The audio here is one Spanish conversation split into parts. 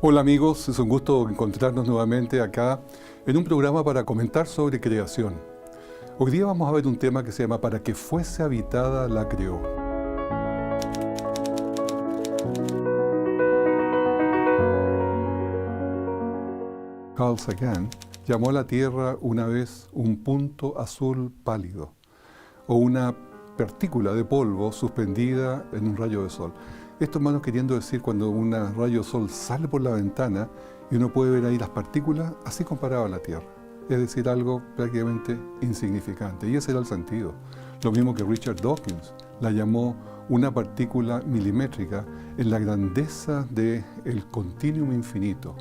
Hola amigos, es un gusto encontrarnos nuevamente acá en un programa para comentar sobre creación. Hoy día vamos a ver un tema que se llama Para que fuese habitada la creó. Carl Sagan llamó a la Tierra una vez un punto azul pálido o una partícula de polvo suspendida en un rayo de sol. Esto, hermanos, queriendo decir cuando un rayo de sol sale por la ventana y uno puede ver ahí las partículas, así comparado a la Tierra. Es decir, algo prácticamente insignificante. Y ese era el sentido. Lo mismo que Richard Dawkins la llamó una partícula milimétrica en la grandeza del continuum infinito.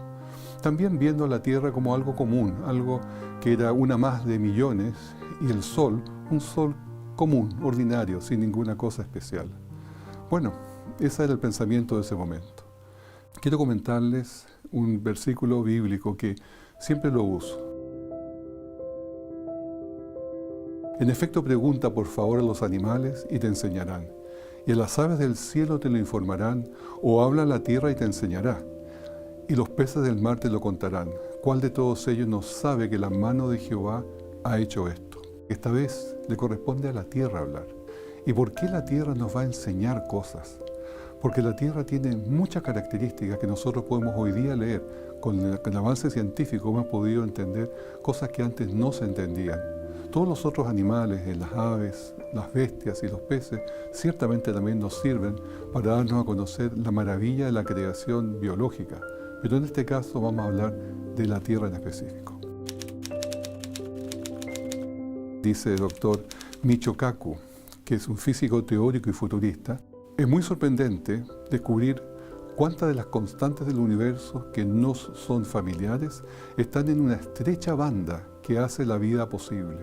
También viendo a la Tierra como algo común, algo que era una más de millones, y el Sol, un Sol común, ordinario, sin ninguna cosa especial. Bueno, ese era el pensamiento de ese momento. Quiero comentarles un versículo bíblico que siempre lo uso. En efecto, pregunta por favor a los animales y te enseñarán, y a las aves del cielo te lo informarán, o habla a la tierra y te enseñará, y los peces del mar te lo contarán. ¿Cuál de todos ellos no sabe que la mano de Jehová ha hecho esto? Esta vez le corresponde a la tierra hablar. ¿Y por qué la tierra nos va a enseñar cosas? Porque la tierra tiene muchas características que nosotros podemos hoy día leer. Con el avance científico hemos podido entender cosas que antes no se entendían. Todos los otros animales, las aves, las bestias y los peces, ciertamente también nos sirven para darnos a conocer la maravilla de la creación biológica. Pero en este caso vamos a hablar de la tierra en específico. Dice el doctor Michio Kaku, que es un físico teórico y futurista, es muy sorprendente descubrir cuántas de las constantes del universo que nos son familiares están en una estrecha banda que hace la vida posible.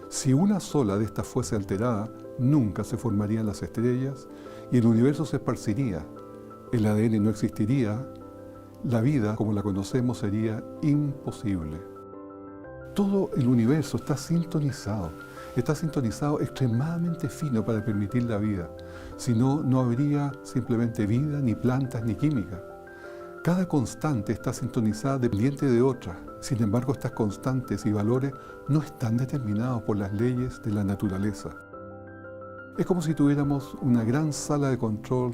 Si una sola de estas fuese alterada, nunca se formarían las estrellas y el universo se esparciría, el ADN no existiría, la vida como la conocemos sería imposible. Todo el universo está sintonizado extremadamente fino para permitir la vida. Si no, no habría simplemente vida, ni plantas, ni química. Cada constante está sintonizada dependiente de otra. Sin embargo, estas constantes y valores no están determinados por las leyes de la naturaleza. Es como si tuviéramos una gran sala de control,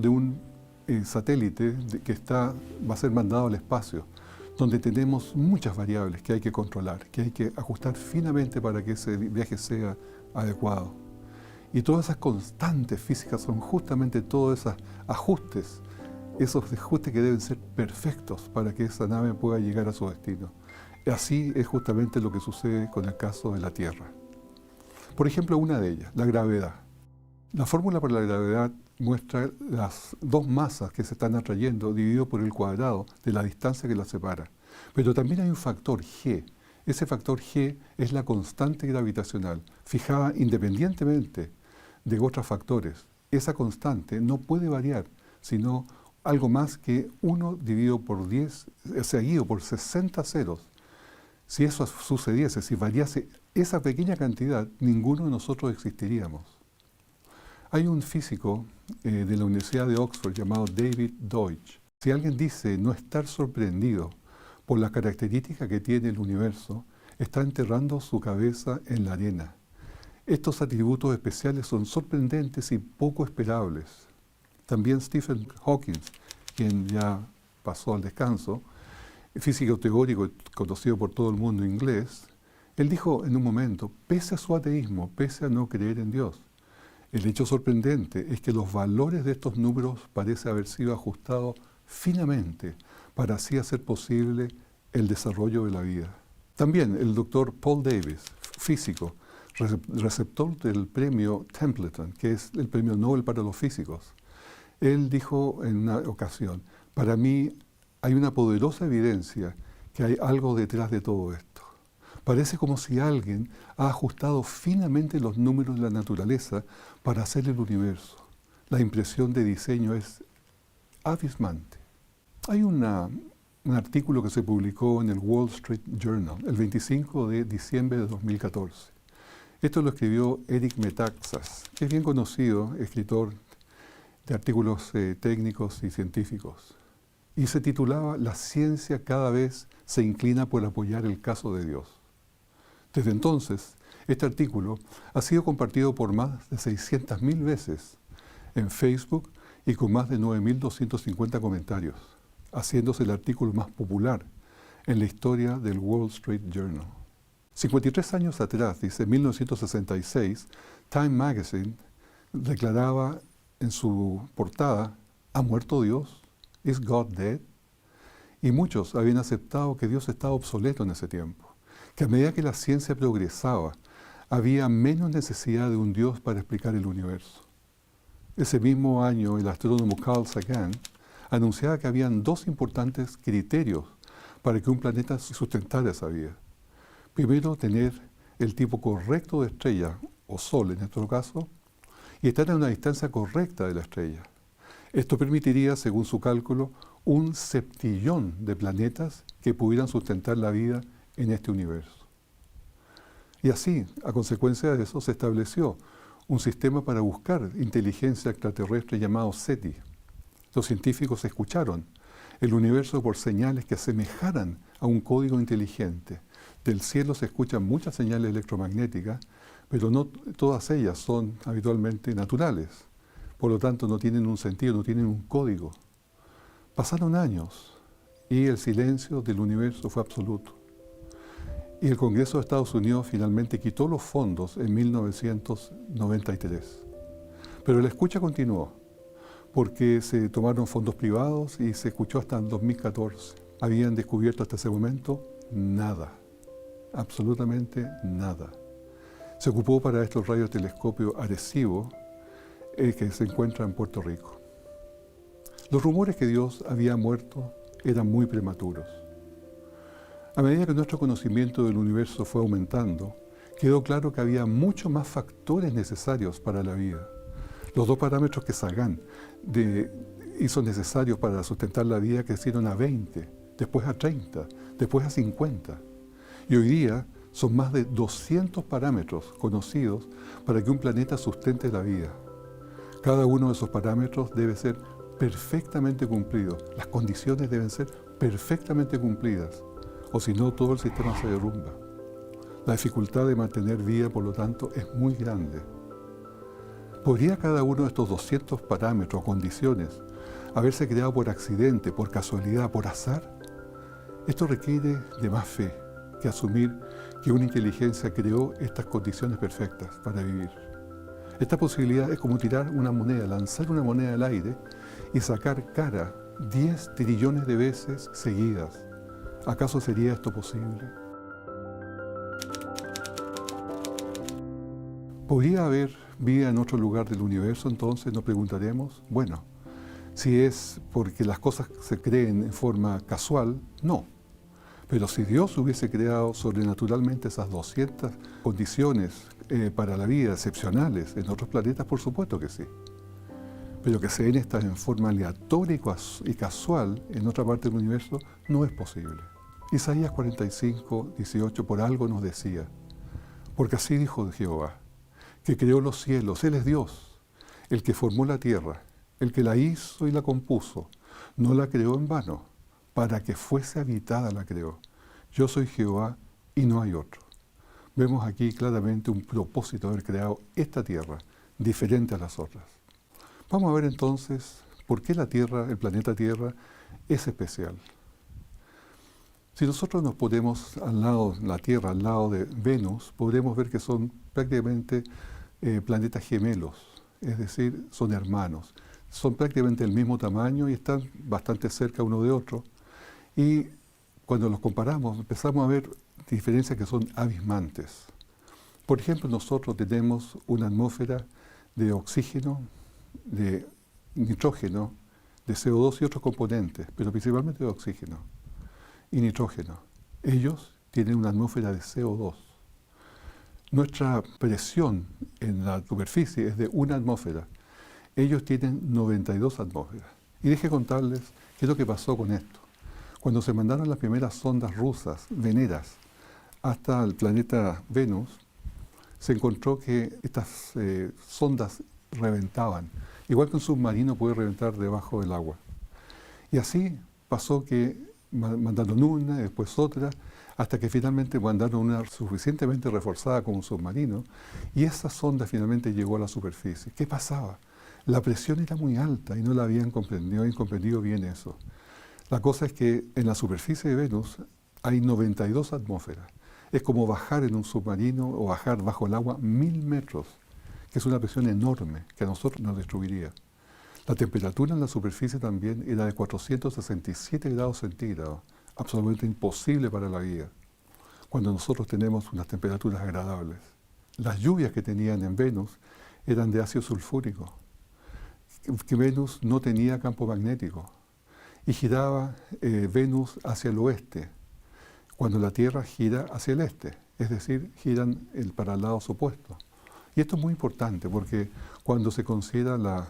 de un satélite que va a ser mandado al espacio, donde tenemos muchas variables que hay que controlar, que hay que ajustar finamente para que ese viaje sea adecuado. Y todas esas constantes físicas son justamente todos esos ajustes que deben ser perfectos para que esa nave pueda llegar a su destino. Y así es justamente lo que sucede con el caso de la Tierra. Por ejemplo, una de ellas, la gravedad. La fórmula para la gravedad muestra las dos masas que se están atrayendo dividido por el cuadrado de la distancia que las separa. Pero también hay un factor G. Ese factor G es la constante gravitacional, fijada independientemente de otros factores. Esa constante no puede variar, sino algo más que 1 dividido por 10, seguido por 60 ceros. Si eso sucediese, si variase esa pequeña cantidad, ninguno de nosotros existiríamos. Hay un físico de la Universidad de Oxford llamado David Deutsch. Si alguien dice no estar sorprendido por las características que tiene el universo, está enterrando su cabeza en la arena. Estos atributos especiales son sorprendentes y poco esperables. También Stephen Hawking, quien ya pasó al descanso, físico teórico conocido por todo el mundo inglés, él dijo en un momento, pese a su ateísmo, pese a no creer en Dios, el hecho sorprendente es que los valores de estos números parecen haber sido ajustados finamente para así hacer posible el desarrollo de la vida. También el doctor Paul Davies, físico, receptor del premio Templeton, que es el premio Nobel para los físicos, él dijo en una ocasión, para mí hay una poderosa evidencia que hay algo detrás de todo esto. Parece como si alguien ha ajustado finamente los números de la naturaleza para hacer el universo. La impresión de diseño es abismante. Hay un artículo que se publicó en el Wall Street Journal el 25 de diciembre de 2014. Esto lo escribió Eric Metaxas, que es bien conocido, escritor de artículos técnicos y científicos. Y se titulaba La ciencia cada vez se inclina por apoyar el caso de Dios. Desde entonces, este artículo ha sido compartido por más de 600.000 veces en Facebook y con más de 9.250 comentarios, haciéndose el artículo más popular en la historia del Wall Street Journal. 53 años atrás, dice 1966, Time Magazine declaraba en su portada, ¿ha muerto Dios? ¿Is God dead? Y muchos habían aceptado que Dios estaba obsoleto en ese tiempo, que a medida que la ciencia progresaba, había menos necesidad de un Dios para explicar el universo. Ese mismo año, el astrónomo Carl Sagan anunciaba que habían dos importantes criterios para que un planeta sustentara esa vida. Primero, tener el tipo correcto de estrella, o Sol en nuestro caso, y estar a una distancia correcta de la estrella. Esto permitiría, según su cálculo, un septillón de planetas que pudieran sustentar la vida en este universo. Y así, a consecuencia de eso, se estableció un sistema para buscar inteligencia extraterrestre llamado SETI. Los científicos escucharon el universo por señales que asemejaran a un código inteligente. Del cielo se escuchan muchas señales electromagnéticas, pero no todas ellas son habitualmente naturales. Por lo tanto, no tienen un sentido, no tienen un código. Pasaron años y el silencio del universo fue absoluto. Y el Congreso de Estados Unidos finalmente quitó los fondos en 1993. Pero la escucha continuó, porque se tomaron fondos privados y se escuchó hasta el 2014. Habían descubierto hasta ese momento nada, absolutamente nada. Se ocupó para esto el radiotelescopio Arecibo, que se encuentra en Puerto Rico. Los rumores que Dios había muerto eran muy prematuros. A medida que nuestro conocimiento del universo fue aumentando, quedó claro que había muchos más factores necesarios para la vida. Los dos parámetros que Sagan hizo necesarios para sustentar la vida crecieron a 20, después a 30, después a 50. Y hoy día son más de 200 parámetros conocidos para que un planeta sustente la vida. Cada uno de esos parámetros debe ser perfectamente cumplido. Las condiciones deben ser perfectamente cumplidas, o si no, todo el sistema se derrumba. La dificultad de mantener vida, por lo tanto, es muy grande. ¿Podría cada uno de estos 200 parámetros o condiciones haberse creado por accidente, por casualidad, por azar? Esto requiere de más fe que asumir que una inteligencia creó estas condiciones perfectas para vivir. Esta posibilidad es como tirar una moneda, lanzar una moneda al aire y sacar cara 10 trillones de veces seguidas. ¿Acaso sería esto posible? ¿Podría haber vida en otro lugar del universo? Entonces nos preguntaremos, bueno, si es porque las cosas se creen en forma casual, no. Pero si Dios hubiese creado sobrenaturalmente esas 200 condiciones para la vida excepcionales en otros planetas, por supuesto que sí. Pero que se den estas en forma aleatoria y casual en otra parte del universo no es posible. Isaías 45, 18 por algo nos decía, porque así dijo Jehová, que creó los cielos, Él es Dios, el que formó la tierra, el que la hizo y la compuso, no la creó en vano, para que fuese habitada la creó. Yo soy Jehová y no hay otro. Vemos aquí claramente un propósito de haber creado esta tierra, diferente a las otras. Vamos a ver entonces por qué la Tierra, el planeta Tierra, es especial. Si nosotros nos ponemos al lado de la Tierra, al lado de Venus, podremos ver que son prácticamente planetas gemelos, es decir, son hermanos. Son prácticamente del mismo tamaño y están bastante cerca uno de otro. Y cuando los comparamos, empezamos a ver diferencias que son abismantes. Por ejemplo, nosotros tenemos una atmósfera de oxígeno, de nitrógeno, de CO2 y otros componentes, pero principalmente de oxígeno y nitrógeno. Ellos tienen una atmósfera de CO2. Nuestra presión en la superficie es de una atmósfera. Ellos tienen 92 atmósferas. Y deje contarles qué es lo que pasó con esto. Cuando se mandaron las primeras sondas rusas, veneras, hasta el planeta Venus, se encontró que estas sondas reventaban Igual que un submarino puede reventar debajo del agua. Y así pasó que mandaron una, después otra, hasta que finalmente mandaron una suficientemente reforzada como un submarino, y esa sonda finalmente llegó a la superficie. ¿Qué pasaba? La presión era muy alta y no la habían comprendido bien eso. La cosa es que en la superficie de Venus hay 92 atmósferas. Es como bajar en un submarino o bajar bajo el agua 1000 metros, que es una presión enorme que a nosotros nos destruiría. La temperatura en la superficie también era de 467 grados centígrados, absolutamente imposible para la vida, cuando nosotros tenemos unas temperaturas agradables. Las lluvias que tenían en Venus eran de ácido sulfúrico, que Venus no tenía campo magnético, y giraba Venus hacia el oeste, cuando la Tierra gira hacia el este, es decir, giran para lados opuestos. Y esto es muy importante porque cuando se considera la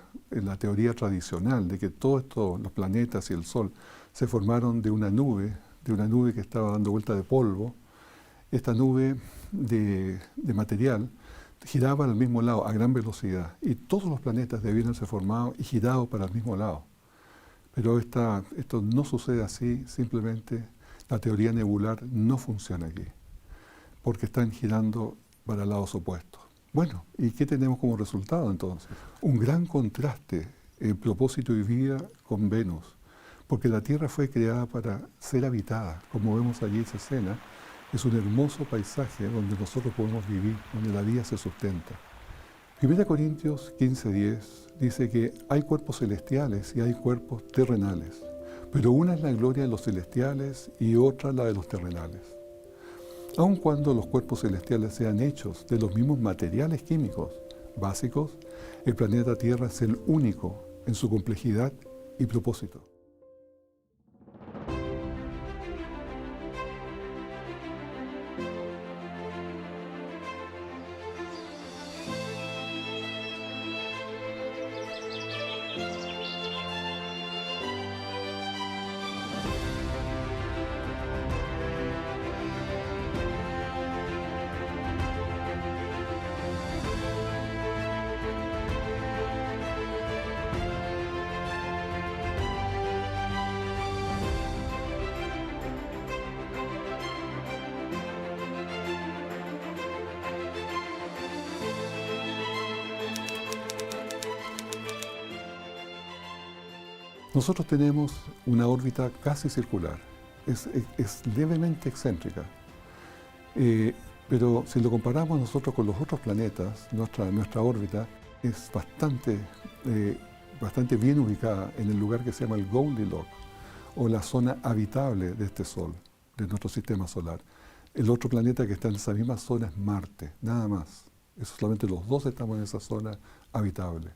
teoría tradicional de que todos estos, los planetas y el Sol, se formaron de una nube que estaba dando vuelta de polvo, esta nube de material giraba al mismo lado a gran velocidad y todos los planetas debieron ser formados y girados para el mismo lado. Pero esto no sucede así, simplemente la teoría nebular no funciona aquí, porque están girando para lados opuestos. Bueno, ¿y qué tenemos como resultado entonces? Un gran contraste en propósito y vida con Venus, porque la Tierra fue creada para ser habitada. Como vemos allí esa escena, es un hermoso paisaje donde nosotros podemos vivir, donde la vida se sustenta. 1 Corintios 15:10 dice que hay cuerpos celestiales y hay cuerpos terrenales, pero una es la gloria de los celestiales y otra la de los terrenales. Aun cuando los cuerpos celestiales sean hechos de los mismos materiales químicos básicos, el planeta Tierra es el único en su complejidad y propósito. Nosotros tenemos una órbita casi circular, es levemente excéntrica, pero si lo comparamos nosotros con los otros planetas, nuestra órbita es bastante bien ubicada en el lugar que se llama el Goldilocks, o la zona habitable de este Sol, de nuestro sistema solar. El otro planeta que está en esa misma zona es Marte, nada más. Solamente los dos estamos en esa zona habitable.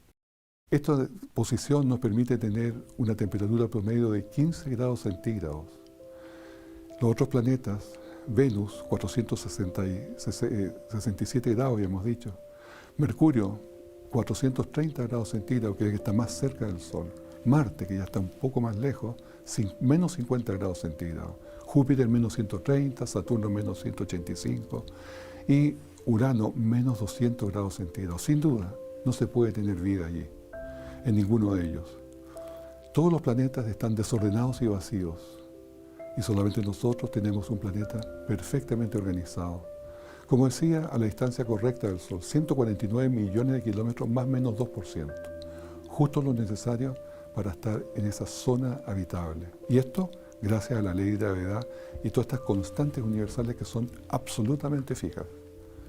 Esta posición nos permite tener una temperatura promedio de 15 grados centígrados. Los otros planetas, Venus, 467 grados, habíamos dicho. Mercurio, 430 grados centígrados, que está más cerca del Sol. Marte, que ya está un poco más lejos, menos 50 grados centígrados. Júpiter, menos 130, Saturno, menos 185 y Urano, menos 200 grados centígrados. Sin duda, no se puede tener vida allí, en ninguno de ellos. Todos los planetas están desordenados y vacíos, y solamente nosotros tenemos un planeta perfectamente organizado. Como decía, a la distancia correcta del Sol, 149 millones de kilómetros, más o menos 2%. Justo lo necesario para estar en esa zona habitable. Y esto gracias a la ley de gravedad y todas estas constantes universales que son absolutamente fijas.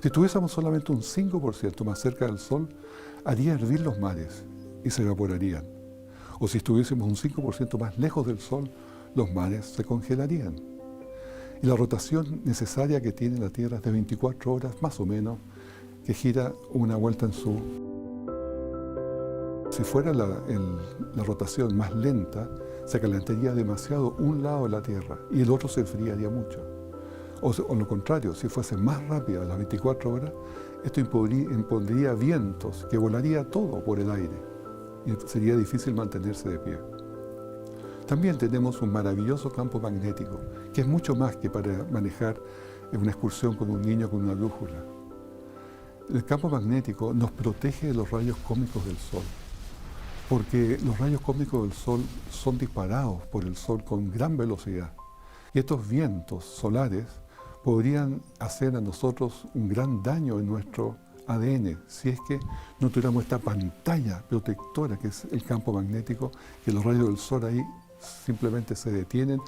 Si tuviésemos solamente un 5% más cerca del Sol, haría hervir los mares y se evaporarían. O si estuviésemos un 5% más lejos del Sol, los mares se congelarían. Y la rotación necesaria que tiene la Tierra es de 24 horas más o menos, que gira una vuelta en su... Si fuera la rotación más lenta, se calentaría demasiado un lado de la Tierra y el otro se enfriaría mucho. O lo contrario, si fuese más rápida las 24 horas, esto impondría vientos que volaría todo por el aire y sería difícil mantenerse de pie. También tenemos un maravilloso campo magnético, que es mucho más que para manejar una excursión con un niño con una brújula. El campo magnético nos protege de los rayos cósmicos del Sol. porque los rayos cósmicos del Sol son disparados por el Sol con gran velocidad. Y estos vientos solares podrían hacer a nosotros un gran daño en nuestro ADN si es que no tuviéramos esta pantalla protectora que es el campo magnético, que los rayos del Sol ahí simplemente se detienen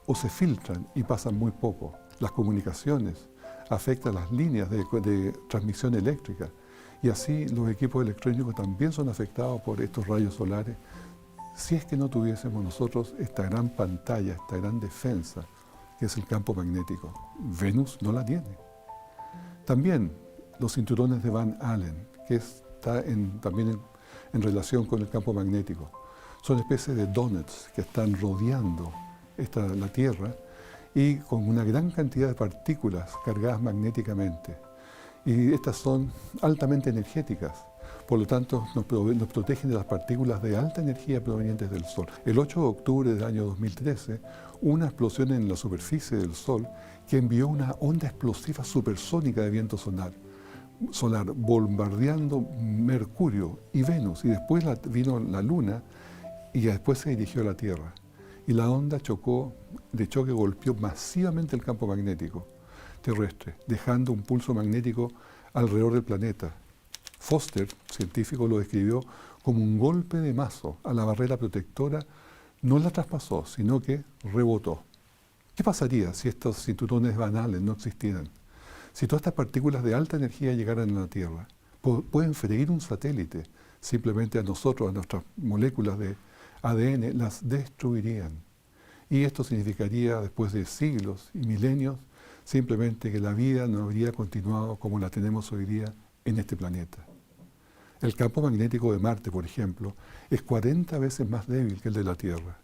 o se filtran y pasan muy poco. Las comunicaciones afectan las líneas de transmisión eléctrica y así los equipos electrónicos también son afectados por estos rayos solares si es que no tuviésemos nosotros esta gran pantalla, esta gran defensa que es el campo magnético. Venus no la tiene. También los cinturones de Van Allen, que está también en relación con el campo magnético, son especies de donuts que están rodeando la Tierra y con una gran cantidad de partículas cargadas magnéticamente. Y estas son altamente energéticas, por lo tanto nos protegen de las partículas de alta energía provenientes del Sol. El 8 de octubre del año 2013, una explosión en la superficie del Sol que envió una onda explosiva supersónica de viento solar bombardeando Mercurio y Venus, y después vino la Luna y después se dirigió a la Tierra. Y la onda de choque golpeó masivamente el campo magnético terrestre, dejando un pulso magnético alrededor del planeta. Foster, científico, lo describió como un golpe de mazo a la barrera protectora. No la traspasó, sino que rebotó. ¿Qué pasaría si estos cinturones Van Allen no existieran? Si todas estas partículas de alta energía llegaran a la Tierra, pueden freír un satélite, simplemente a nosotros, a nuestras moléculas de ADN, las destruirían. Y esto significaría, después de siglos y milenios, simplemente que la vida no habría continuado como la tenemos hoy día en este planeta. El campo magnético de Marte, por ejemplo, es 40 veces más débil que el de la Tierra.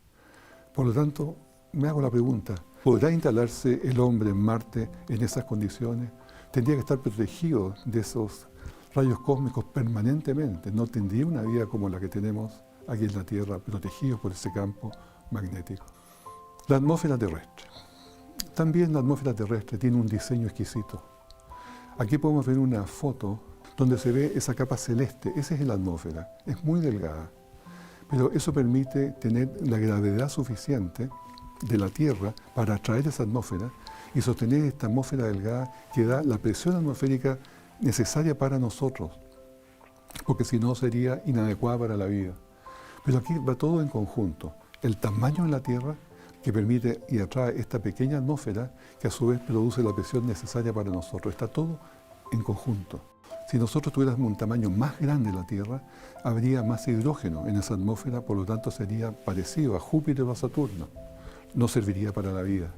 Por lo tanto, me hago la pregunta, ¿podrá instalarse el hombre en Marte en esas condiciones? Tendría que estar protegido de esos rayos cósmicos permanentemente. No tendría una vida como la que tenemos aquí en la Tierra, protegidos por ese campo magnético. La atmósfera terrestre. También la atmósfera terrestre tiene un diseño exquisito. Aquí podemos ver una foto donde se ve esa capa celeste. Esa es la atmósfera. Es muy delgada. Pero eso permite tener la gravedad suficiente de la Tierra para atraer esa atmósfera y sostener esta atmósfera delgada que da la presión atmosférica necesaria para nosotros, porque si no sería inadecuada para la vida. Pero aquí va todo en conjunto. El tamaño de la Tierra que permite y atrae esta pequeña atmósfera que a su vez produce la presión necesaria para nosotros. Está todo en conjunto. Si nosotros tuviéramos un tamaño más grande de la Tierra, habría más hidrógeno en esa atmósfera, por lo tanto sería parecido a Júpiter o a Saturno. No serviría para la vida.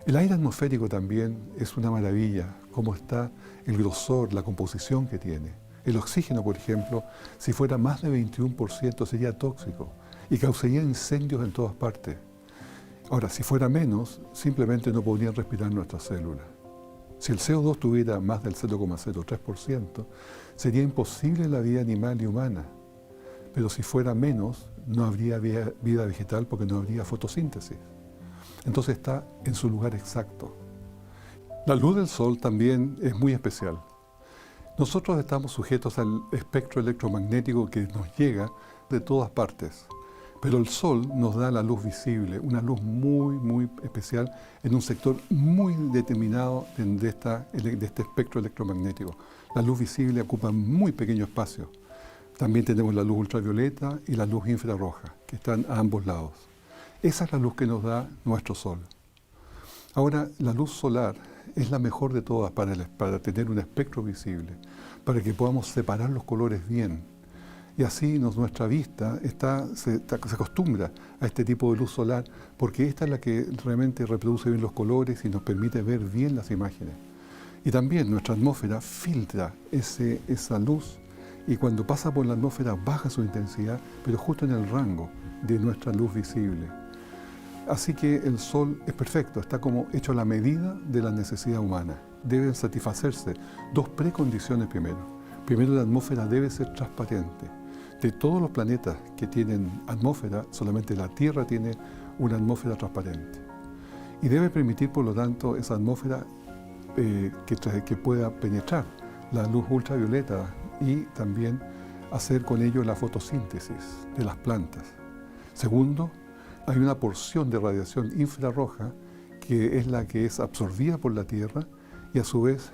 El aire atmosférico también es una maravilla, cómo está el grosor, la composición que tiene. El oxígeno, por ejemplo, si fuera más de 21% sería tóxico y causaría incendios en todas partes. Ahora, si fuera menos, simplemente no podrían respirar nuestras células. Si el CO2 tuviera más del 0,03%, sería imposible la vida animal y humana. Pero si fuera menos, no habría vida vegetal porque no habría fotosíntesis. Entonces está en su lugar exacto. La luz del Sol también es muy especial. Nosotros estamos sujetos al espectro electromagnético que nos llega de todas partes. Pero el Sol nos da la luz visible, una luz muy, muy especial en un sector muy determinado de este espectro electromagnético. La luz visible ocupa muy pequeño espacio. También tenemos la luz ultravioleta y la luz infrarroja, que están a ambos lados. Esa es la luz que nos da nuestro Sol. Ahora, la luz solar es la mejor de todas para tener un espectro visible, para que podamos separar los colores bien. Y así nuestra vista se acostumbra a este tipo de luz solar, porque esta es la que realmente reproduce bien los colores y nos permite ver bien las imágenes. Y también nuestra atmósfera filtra esa luz, y cuando pasa por la atmósfera baja su intensidad, pero justo en el rango de nuestra luz visible. Así que el Sol es perfecto, está como hecho a la medida de la necesidad humana. Deben satisfacerse dos precondiciones primero. Primero, la atmósfera debe ser transparente. De todos los planetas que tienen atmósfera, solamente la Tierra tiene una atmósfera transparente. Y debe permitir, por lo tanto, esa atmósfera que pueda penetrar la luz ultravioleta y también hacer con ello la fotosíntesis de las plantas. Segundo, hay una porción de radiación infrarroja que es la que es absorbida por la Tierra y a su vez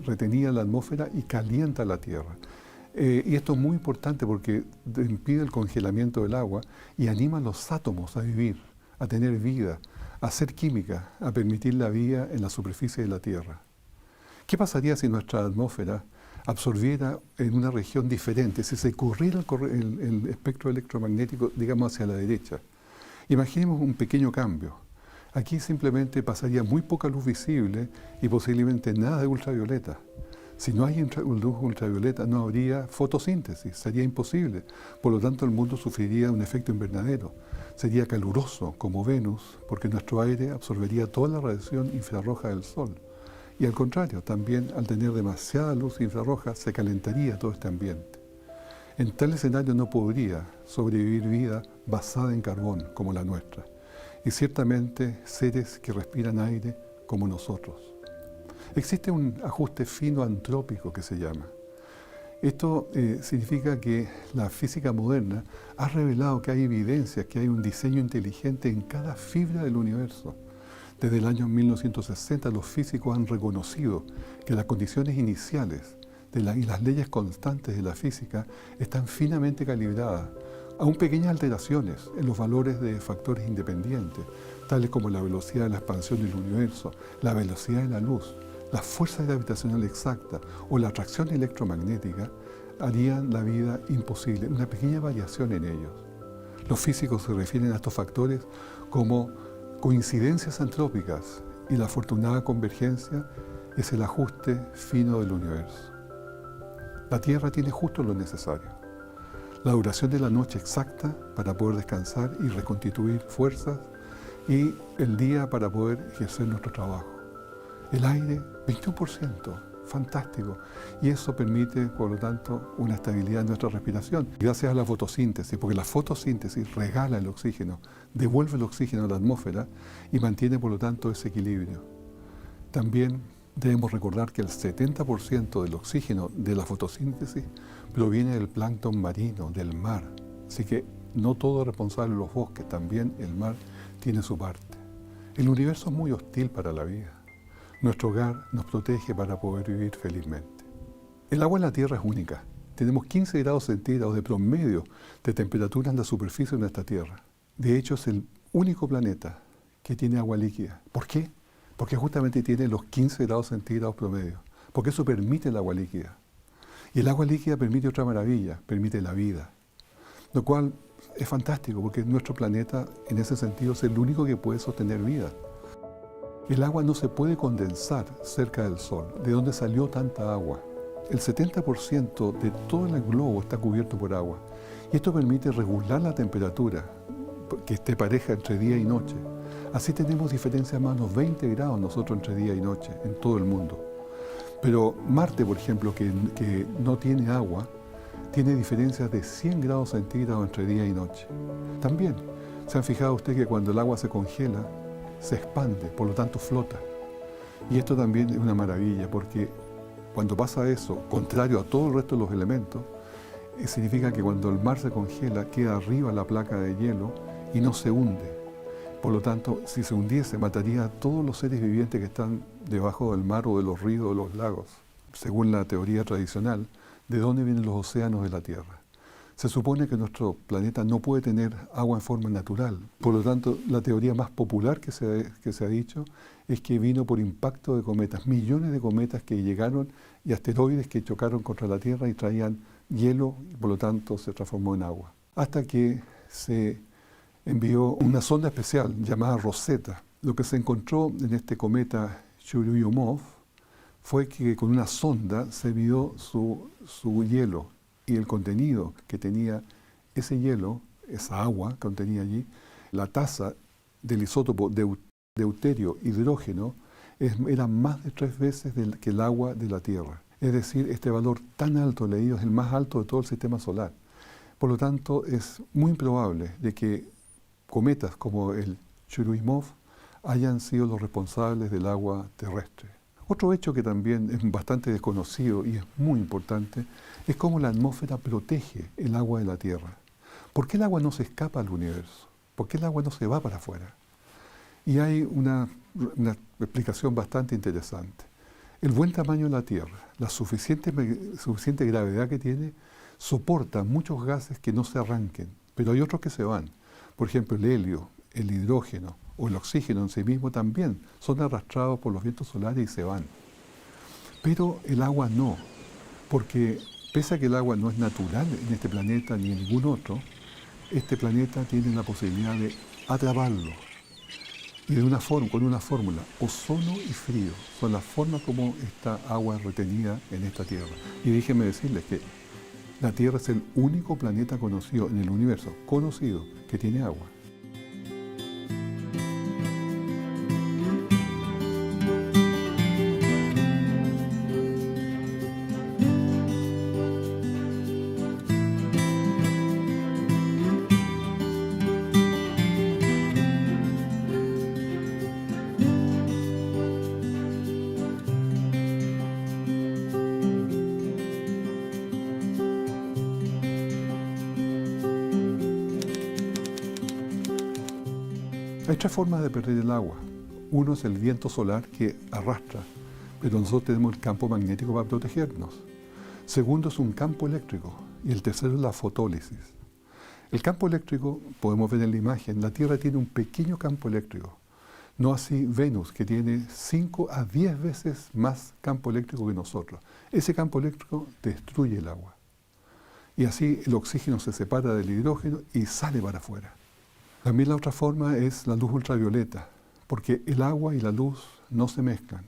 retenida en la atmósfera y calienta la Tierra. Y esto es muy importante porque impide el congelamiento del agua y anima a los átomos a vivir, a tener vida, a hacer química, a permitir la vida en la superficie de la Tierra. ¿Qué pasaría si nuestra atmósfera absorbiera en una región diferente, si se corriera el espectro electromagnético, digamos, hacia la derecha? Imaginemos un pequeño cambio. Aquí simplemente pasaría muy poca luz visible y posiblemente nada de ultravioleta. Si no hay luz ultravioleta, no habría fotosíntesis, sería imposible. Por lo tanto, el mundo sufriría un efecto invernadero. Sería caluroso, como Venus, porque nuestro aire absorbería toda la radiación infrarroja del Sol. Y al contrario, también al tener demasiada luz infrarroja, se calentaría todo este ambiente. En tal escenario no podría sobrevivir vida basada en carbón, como la nuestra. Y ciertamente seres que respiran aire como nosotros. Existe un ajuste fino antrópico que se llama. Esto significa que la física moderna ha revelado que hay evidencias, que hay un diseño inteligente en cada fibra del universo. Desde el año 1960 los físicos han reconocido que las condiciones iniciales y las leyes constantes de la física están finamente calibradas, aún pequeñas alteraciones en los valores de factores independientes, tales como la velocidad de la expansión del universo, la velocidad de la luz, la fuerza gravitacional exacta o la atracción electromagnética, harían la vida imposible, una pequeña variación en ellos. Los físicos se refieren a estos factores como coincidencias antrópicas y la afortunada convergencia es el ajuste fino del universo. La Tierra tiene justo lo necesario. La duración de la noche exacta para poder descansar y reconstituir fuerzas y el día para poder ejercer nuestro trabajo. El aire, 21%, fantástico. Y eso permite, por lo tanto, una estabilidad en nuestra respiración. Gracias a la fotosíntesis, porque la fotosíntesis regala el oxígeno, devuelve el oxígeno a la atmósfera y mantiene, por lo tanto, ese equilibrio. También debemos recordar que el 70% del oxígeno de la fotosíntesis proviene del plancton marino, del mar. Así que no todo es responsable de los bosques, también el mar tiene su parte. El universo es muy hostil para la vida. Nuestro hogar nos protege para poder vivir felizmente. El agua en la Tierra es única. Tenemos 15 grados centígrados de promedio de temperatura en la superficie de nuestra Tierra. De hecho, es el único planeta que tiene agua líquida. ¿Por qué? Porque justamente tiene los 15 grados centígrados promedio. Porque eso permite el agua líquida. Y el agua líquida permite otra maravilla, permite la vida. Lo cual es fantástico, porque nuestro planeta, en ese sentido, es el único que puede sostener vida. El agua no se puede condensar cerca del Sol. ¿De dónde salió tanta agua? El 70% de todo el globo está cubierto por agua. Y esto permite regular la temperatura, que esté pareja entre día y noche. Así tenemos diferencias más o menos 20 grados nosotros entre día y noche en todo el mundo. Pero Marte, por ejemplo, que no tiene agua, tiene diferencias de 100 grados centígrados entre día y noche. También, ¿se han fijado ustedes que cuando el agua se congela, se expande, por lo tanto flota? Y esto también es una maravilla, porque cuando pasa eso, contrario a todo el resto de los elementos, significa que cuando el mar se congela, queda arriba la placa de hielo y no se hunde. Por lo tanto, si se hundiese, mataría a todos los seres vivientes que están debajo del mar o de los ríos o de los lagos. Según la teoría tradicional, ¿de dónde vienen los océanos de la Tierra? Se supone que nuestro planeta no puede tener agua en forma natural. Por lo tanto, la teoría más popular que se ha dicho es que vino por impacto de cometas. Millones de cometas que llegaron y asteroides que chocaron contra la Tierra y traían hielo y por lo tanto se transformó en agua. Hasta que se envió una sonda especial llamada Rosetta. Lo que se encontró en este cometa Churyumov fue que con una sonda se midió su hielo y el contenido que tenía ese hielo, esa agua que contenía allí, la tasa del isótopo deuterio hidrógeno era más de 3 veces que el agua de la Tierra. Es decir, este valor tan alto leído es el más alto de todo el sistema solar. Por lo tanto, es muy improbable de que cometas como el Churyumov hayan sido los responsables del agua terrestre Otro hecho que también es bastante desconocido y es muy importante es cómo la atmósfera protege el agua de la Tierra. ¿Por qué el agua no se escapa al universo? ¿Por qué el agua no se va para afuera? Y hay una explicación bastante interesante. El buen tamaño de la Tierra, la suficiente gravedad que tiene, soporta muchos gases que no se arranquen, pero hay otros que se van. Por ejemplo, el helio, el hidrógeno o el oxígeno en sí mismo también son arrastrados por los vientos solares y se van. Pero el agua no, porque pese a que el agua no es natural en este planeta ni en ningún otro, este planeta tiene la posibilidad de atraparlo. Y con una fórmula, ozono y frío, son las formas como esta agua es retenida en esta Tierra. Y déjenme decirles que la Tierra es el único planeta conocido en el universo, conocido, que tiene agua. Hay tres formas de perder el agua. Uno es el viento solar que arrastra, pero nosotros tenemos el campo magnético para protegernos. Segundo es un campo eléctrico y el tercero es la fotólisis. El campo eléctrico, podemos ver en la imagen, la Tierra tiene un pequeño campo eléctrico. No así Venus, que tiene 5 a 10 veces más campo eléctrico que nosotros. Ese campo eléctrico destruye el agua. Y así el oxígeno se separa del hidrógeno y sale para afuera. También la otra forma es la luz ultravioleta, porque el agua y la luz no se mezclan.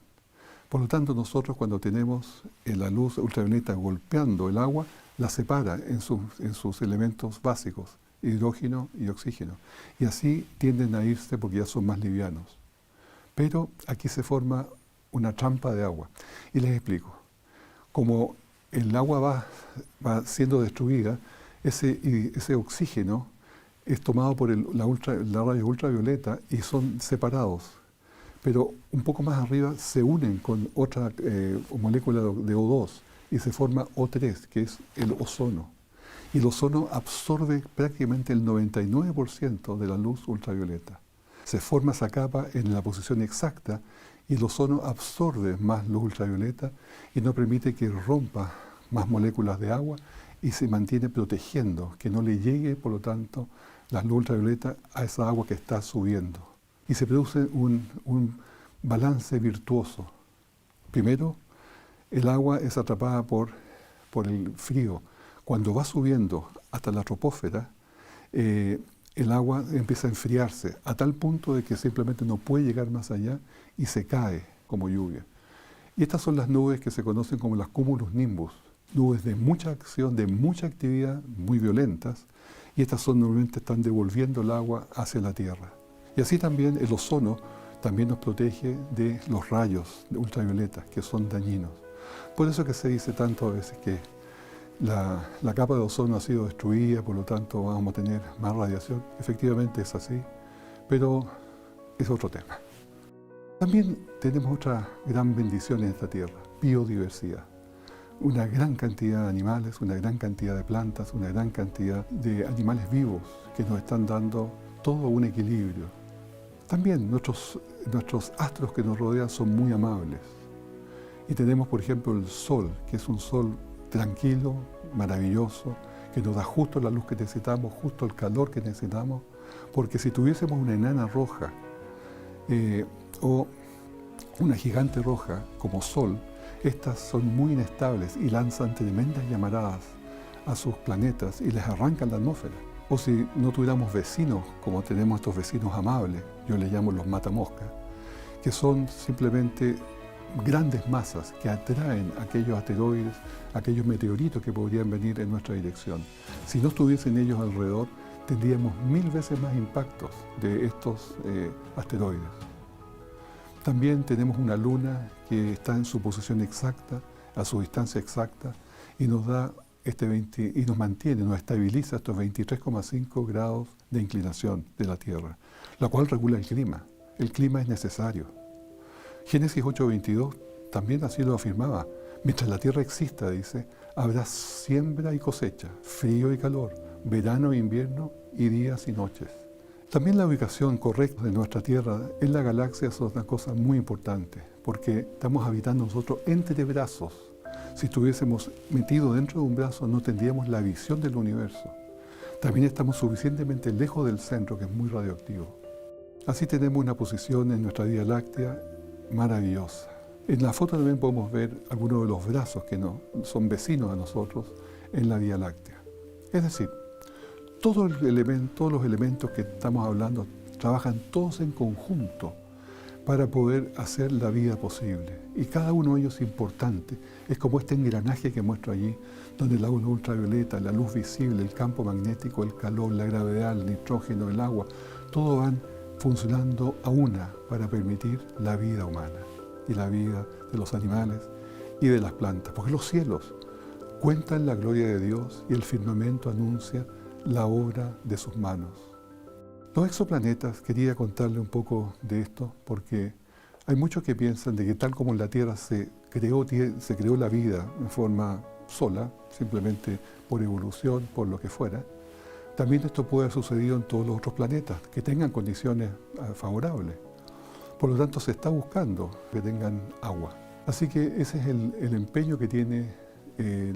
Por lo tanto, nosotros cuando tenemos la luz ultravioleta golpeando el agua, la separa en sus elementos básicos, hidrógeno y oxígeno. Y así tienden a irse porque ya son más livianos. Pero aquí se forma una trampa de agua. Y les explico. Como el agua va siendo destruida, ese oxígeno es tomado por la radio ultravioleta y son separados. Pero un poco más arriba se unen con otra molécula de O2 y se forma O3, que es el ozono. Y el ozono absorbe prácticamente el 99% de la luz ultravioleta. Se forma esa capa en la posición exacta y el ozono absorbe más luz ultravioleta y no permite que rompa más moléculas de agua y se mantiene protegiendo, que no le llegue, por lo tanto, la luz ultravioleta a esa agua que está subiendo. Y se produce un balance virtuoso. Primero, el agua es atrapada por el frío. Cuando va subiendo hasta la troposfera, el agua empieza a enfriarse a tal punto de que simplemente no puede llegar más allá y se cae como lluvia. Y estas son las nubes que se conocen como las cumulus nimbus, nubes de mucha acción, de mucha actividad, muy violentas, y estas normalmente están devolviendo el agua hacia la Tierra. Y así también el ozono también nos protege de los rayos ultravioletas, que son dañinos. Por eso que se dice tanto a veces que la capa de ozono ha sido destruida, por lo tanto vamos a tener más radiación. Efectivamente es así, pero es otro tema. También tenemos otra gran bendición en esta tierra, biodiversidad. Una gran cantidad de animales, una gran cantidad de plantas, una gran cantidad de animales vivos que nos están dando todo un equilibrio. También nuestros astros que nos rodean son muy amables. Y tenemos, por ejemplo, el Sol, que es un Sol tranquilo, maravilloso, que nos da justo la luz que necesitamos, justo el calor que necesitamos, porque si tuviésemos una enana roja o una gigante roja como Sol, estas son muy inestables y lanzan tremendas llamaradas a sus planetas y les arrancan la atmósfera. O si no tuviéramos vecinos, como tenemos estos vecinos amables, yo les llamo los matamoscas, que son simplemente grandes masas que atraen aquellos asteroides, aquellos meteoritos que podrían venir en nuestra dirección. Si no estuviesen ellos alrededor, tendríamos 1000 veces más impactos de estos asteroides. También tenemos una luna que está en su posición exacta, a su distancia exacta, y nos da y nos mantiene, nos estabiliza estos 23,5 grados de inclinación de la Tierra, la cual regula el clima. El clima es necesario. Génesis 8:22 también así lo afirmaba. Mientras la tierra exista, dice, habrá siembra y cosecha, frío y calor, verano e invierno y días y noches. También la ubicación correcta de nuestra Tierra en la galaxia es una cosa muy importante, porque estamos habitando nosotros entre brazos. Si estuviésemos metidos dentro de un brazo, no tendríamos la visión del universo. También estamos suficientemente lejos del centro, que es muy radioactivo. Así tenemos una posición en nuestra Vía Láctea maravillosa. En la foto también podemos ver algunos de los brazos que son vecinos a nosotros en la Vía Láctea. Es decir, todos los elementos que estamos hablando trabajan todos en conjunto para poder hacer la vida posible. Y cada uno de ellos es importante. Es como este engranaje que muestro allí, donde la luz ultravioleta, la luz visible, el campo magnético, el calor, la gravedad, el nitrógeno, el agua, todo van funcionando a una para permitir la vida humana y la vida de los animales y de las plantas. Porque los cielos cuentan la gloria de Dios y el firmamento anuncia la obra de sus manos. Los exoplanetas, quería contarle un poco de esto porque hay muchos que piensan de que tal como en la Tierra se creó la vida en forma sola, simplemente por evolución, por lo que fuera, también esto puede haber sucedido en todos los otros planetas que tengan condiciones favorables. Por lo tanto, se está buscando que tengan agua. Así que ese es el empeño que tienen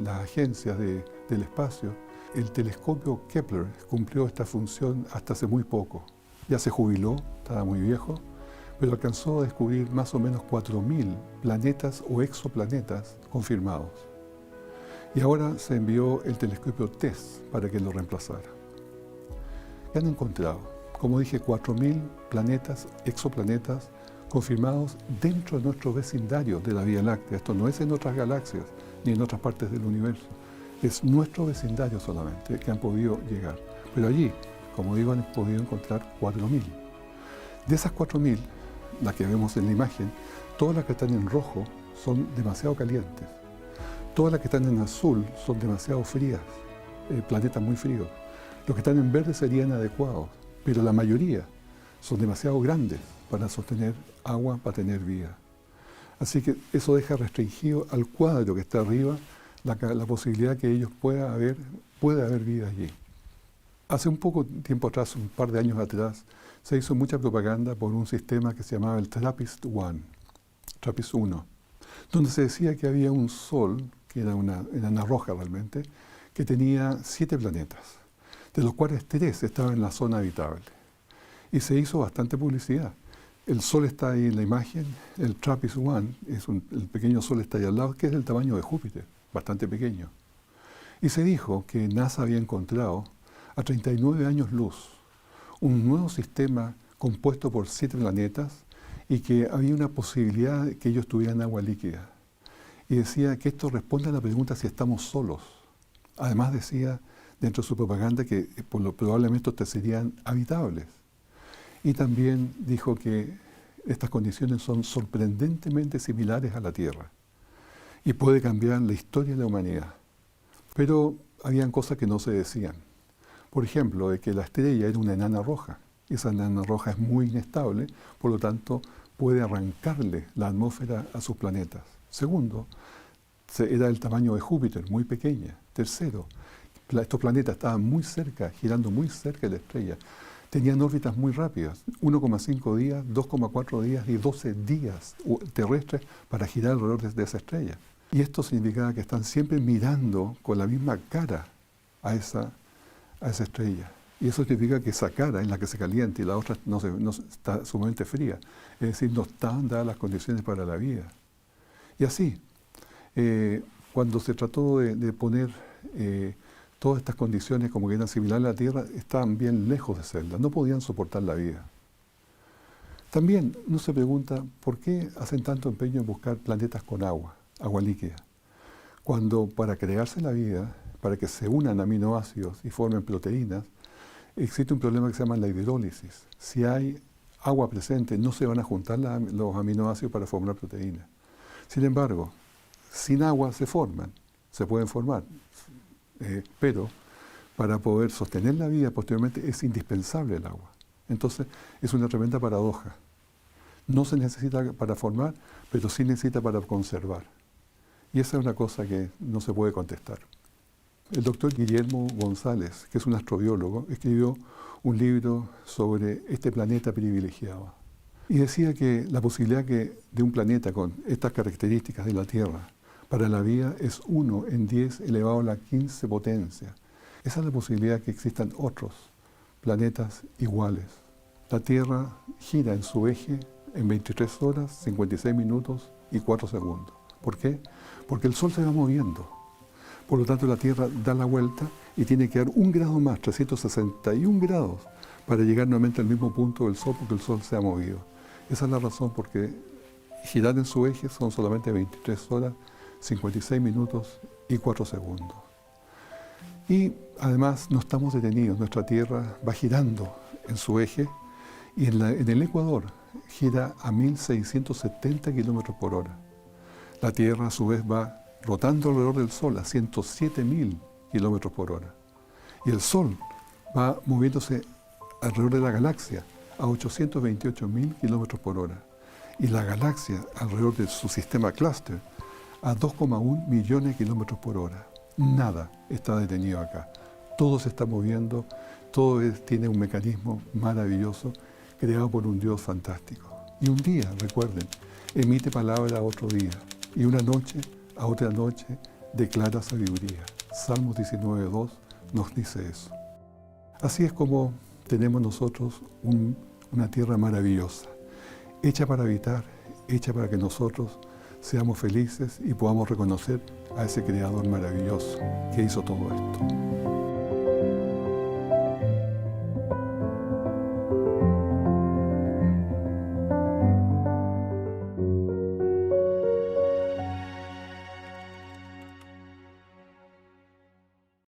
las agencias del espacio. El telescopio Kepler cumplió esta función hasta hace muy poco. Ya se jubiló, estaba muy viejo, pero alcanzó a descubrir más o menos 4.000 planetas o exoplanetas confirmados. Y ahora se envió el telescopio TESS para que lo reemplazara. ¿Qué han encontrado? Como dije, 4.000 planetas, exoplanetas confirmados dentro de nuestro vecindario de la Vía Láctea. Esto no es en otras galaxias ni en otras partes del universo. Es nuestro vecindario solamente que han podido llegar. Pero allí, como digo, han podido encontrar 4.000. De esas 4.000, las que vemos en la imagen, todas las que están en rojo son demasiado calientes. Todas las que están en azul son demasiado frías, planetas muy fríos. Los que están en verde serían adecuados, pero la mayoría son demasiado grandes para sostener agua, para tener vida. Así que eso deja restringido al cuadro que está arriba la posibilidad que ellos puede haber vida allí. Hace un poco tiempo atrás, un par de años atrás, se hizo mucha propaganda por un sistema que se llamaba el TRAPPIST-1, donde se decía que había un sol, que era una enana roja realmente, que tenía 7 planetas, de los cuales 3 estaban en la zona habitable. Y se hizo bastante publicidad. El sol está ahí en la imagen, el TRAPPIST-1, el pequeño sol está ahí al lado, que es del tamaño de Júpiter, bastante pequeño. Y se dijo que NASA había encontrado a 39 años luz un nuevo sistema compuesto por 7 planetas y que había una posibilidad de que ellos tuvieran agua líquida. Y decía que esto responde a la pregunta si estamos solos. Además decía dentro de su propaganda que probablemente estos serían habitables. Y también dijo que estas condiciones son sorprendentemente similares a la Tierra y puede cambiar la historia de la humanidad. Pero habían cosas que no se decían. Por ejemplo, de que la estrella era una enana roja. Esa enana roja es muy inestable, por lo tanto puede arrancarle la atmósfera a sus planetas. Segundo, era del tamaño de Júpiter, muy pequeña. Tercero, estos planetas estaban muy cerca, girando muy cerca de la estrella. Tenían órbitas muy rápidas, 1,5 días, 2,4 días y 12 días terrestres para girar alrededor de esa estrella. Y esto significaba que están siempre mirando con la misma cara a esa estrella. Y eso significa que esa cara es la que se calienta y la otra no está sumamente fría. Es decir, no están dadas las condiciones para la vida. Y así, cuando se trató de poner todas estas condiciones como que eran similares a la Tierra, estaban bien lejos de serlas, no podían soportar la vida. También uno se pregunta por qué hacen tanto empeño en buscar planetas con agua líquida, cuando para crearse la vida, para que se unan aminoácidos y formen proteínas, existe un problema que se llama la hidrólisis. Si hay agua presente, no se van a juntar los aminoácidos para formar proteínas. Sin embargo, sin agua se pueden formar, pero para poder sostener la vida posteriormente es indispensable el agua. Entonces es una tremenda paradoja. No se necesita para formar, pero sí necesita para conservar. Y esa es una cosa que no se puede contestar. El doctor Guillermo González, que es un astrobiólogo, escribió un libro sobre este planeta privilegiado. Y decía que la posibilidad de un planeta con estas características de la Tierra para la vida es 1 en 10 elevado a la 15 potencia. Esa es la posibilidad que existan otros planetas iguales. La Tierra gira en su eje en 23 horas, 56 minutos y 4 segundos. ¿Por qué? Porque el Sol se va moviendo. Por lo tanto, la Tierra da la vuelta y tiene que dar 1 grado más, 361 grados, para llegar nuevamente al mismo punto del Sol, porque el Sol se ha movido. Esa es la razón porque girar en su eje son solamente 23 horas, 56 minutos y 4 segundos. Y además no estamos detenidos, nuestra Tierra va girando en su eje y en el Ecuador gira a 1670 kilómetros por hora. La Tierra a su vez va rotando alrededor del Sol a 107.000 kilómetros por hora. Y el Sol va moviéndose alrededor de la galaxia a 828.000 kilómetros por hora. Y la galaxia alrededor de su sistema clúster a 2,1 millones de kilómetros por hora. Nada está detenido acá. Todo se está moviendo, todo tiene un mecanismo maravilloso creado por un Dios fantástico. Y un día, recuerden, emite palabra a otro día. Y una noche a otra noche declara sabiduría. Salmos 19:2 nos dice eso. Así es como tenemos nosotros una tierra maravillosa, hecha para habitar, hecha para que nosotros seamos felices y podamos reconocer a ese Creador maravilloso que hizo todo esto.